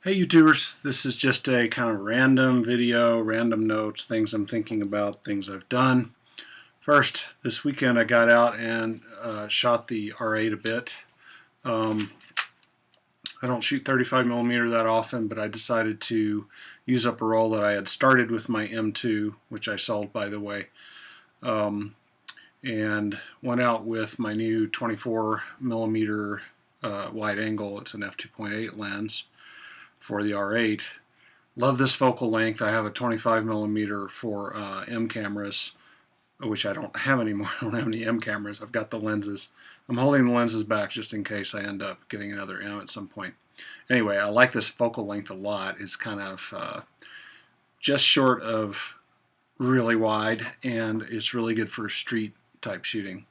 Hey YouTubers, this is just a kind of random video, random notes, things I'm thinking about, things I've done. First, this weekend I got out and shot the R8 a bit. I don't shoot 35mm that often, but I decided to use up a roll that I had started with my M2, which I sold by the way, and went out with my new 24mm wide angle. It's an f2.8 lens for the R8. Love this focal length. I have a 25mm for M cameras, which I don't have anymore. I don't have any M cameras. I've got the lenses. I'm holding the lenses back just in case I end up getting another M at some point. Anyway, I like this focal length a lot. It's kind of just short of really wide, and it's really good for street type shooting.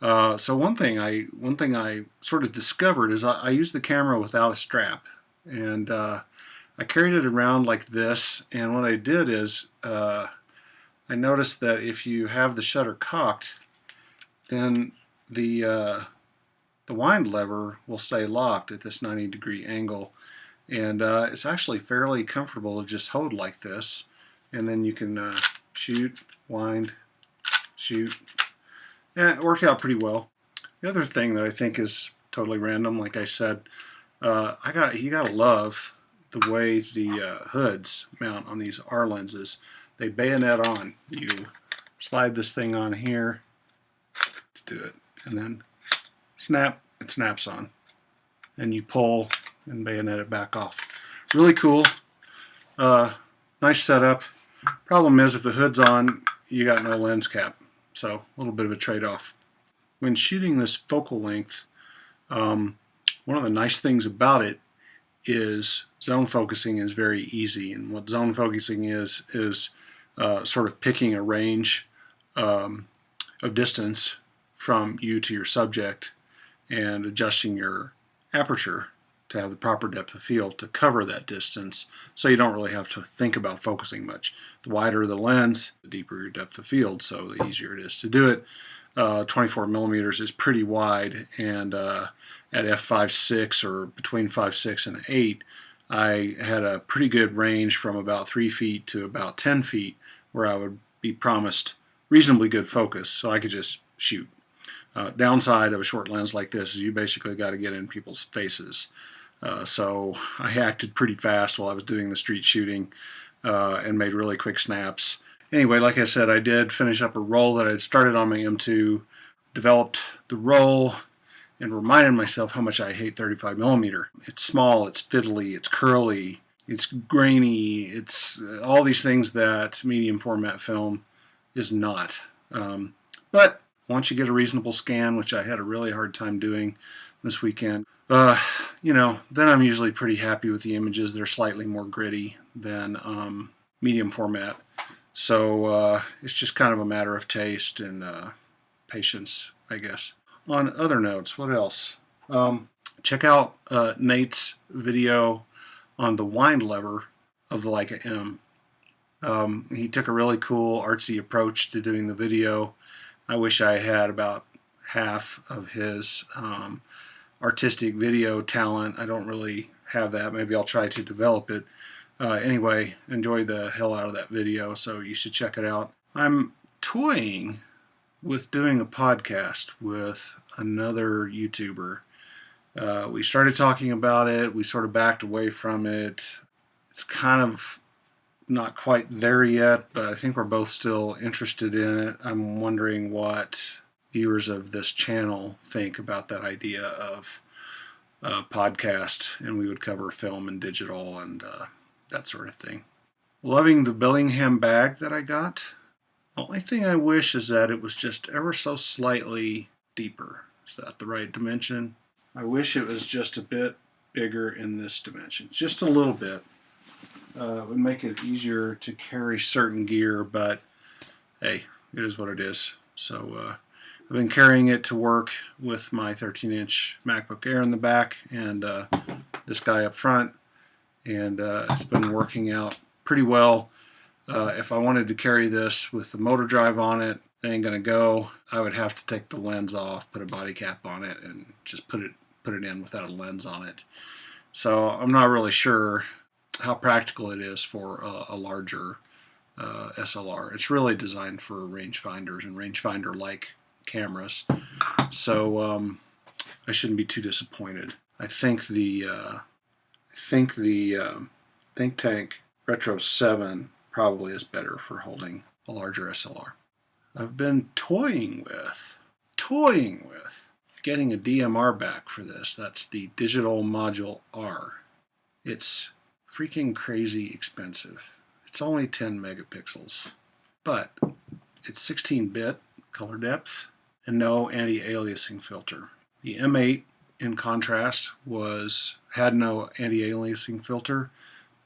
So one thing I sort of discovered is I use the camera without a strap, and I carried it around like this, and what I did is I noticed that if you have the shutter cocked, then the wind lever will stay locked at this 90-degree angle, and it's actually fairly comfortable to just hold like this, and then you can shoot, wind, shoot. Yeah, it worked out pretty well. The other thing that I think is totally random, like I said, you gotta love the way the hoods mount on these R lenses. They bayonet on. You slide this thing on here to do it, and then snap, it snaps on. And you pull and bayonet it back off. Really cool. Nice setup. Problem is, if the hood's on, you got no lens cap. So a little bit of a trade-off. When shooting this focal length, one of the nice things about it is zone focusing is very easy, and what zone focusing is sort of picking a range of distance from you to your subject and adjusting your aperture to have the proper depth of field to cover that distance, so you don't really have to think about focusing much. The wider the lens, the deeper your depth of field, so the easier it is to do it. 24mm is pretty wide, and at f5.6 or between 5.6 and 8, I had a pretty good range from about 3 feet to about 10 feet where I would be promised reasonably good focus, so I could just shoot. Downside of a short lens like this is you basically got to get in people's faces. So I acted pretty fast while I was doing the street shooting and made really quick snaps. Anyway, like I said, I did finish up a roll that I had started on my M2, developed the roll, and reminded myself how much I hate 35mm. It's small, it's fiddly, it's curly, it's grainy, it's all these things that medium format film is not. But once you get a reasonable scan, which I had a really hard time doing this weekend, you know, then I'm usually pretty happy with the images. They're slightly more gritty than medium format. So it's just kind of a matter of taste and patience, I guess. On other notes, what else? Check out Nate's video on the wind lever of the Leica M. He took a really cool artsy approach to doing the video. I wish I had about half of his artistic video talent. I don't really have that. Maybe I'll try to develop it. Anyway, enjoy the hell out of that video, so you should check it out. I'm toying with doing a podcast with another YouTuber. We started talking about it. We sort of backed away from it. It's kind of not quite there yet, but I think we're both still interested in it. I'm wondering what viewers of this channel think about that idea of a podcast, and we would cover film and digital and that sort of thing. Loving the Billingham bag that I got. The only thing I wish is that it was just ever so slightly deeper. Is that the right dimension? I wish it was just a bit bigger in this dimension. Just a little bit. It would make it easier to carry certain gear, but hey, it is what it is. So I've been carrying it to work with my 13-inch MacBook Air in the back and this guy up front, and it's been working out pretty well. If I wanted to carry this with the motor drive on it, it ain't gonna go. I would have to take the lens off, put a body cap on it, and just put it in without a lens on it. So I'm not really sure how practical it is for a larger SLR. It's really designed for rangefinders and rangefinder-like cameras. So I shouldn't be too disappointed. I think the Think Tank Retro 7 probably is better for holding a larger SLR. I've been toying with getting a DMR back for this. That's the Digital Module R. It's freaking crazy expensive. It's only 10 megapixels, but it's 16-bit color depth and no anti-aliasing filter. The M8, in contrast, had no anti-aliasing filter,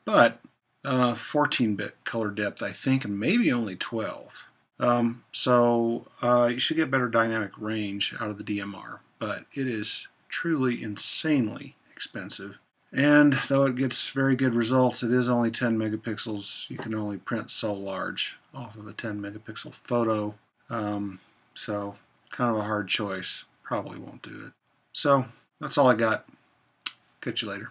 but 14-bit color depth, I think, and maybe only 12. So you should get better dynamic range out of the DMR, but it is truly insanely expensive. And though it gets very good results, it is only 10 megapixels. You can only print so large off of a 10 megapixel photo. So kind of a hard choice. Probably won't do it. So that's all I got. Catch you later.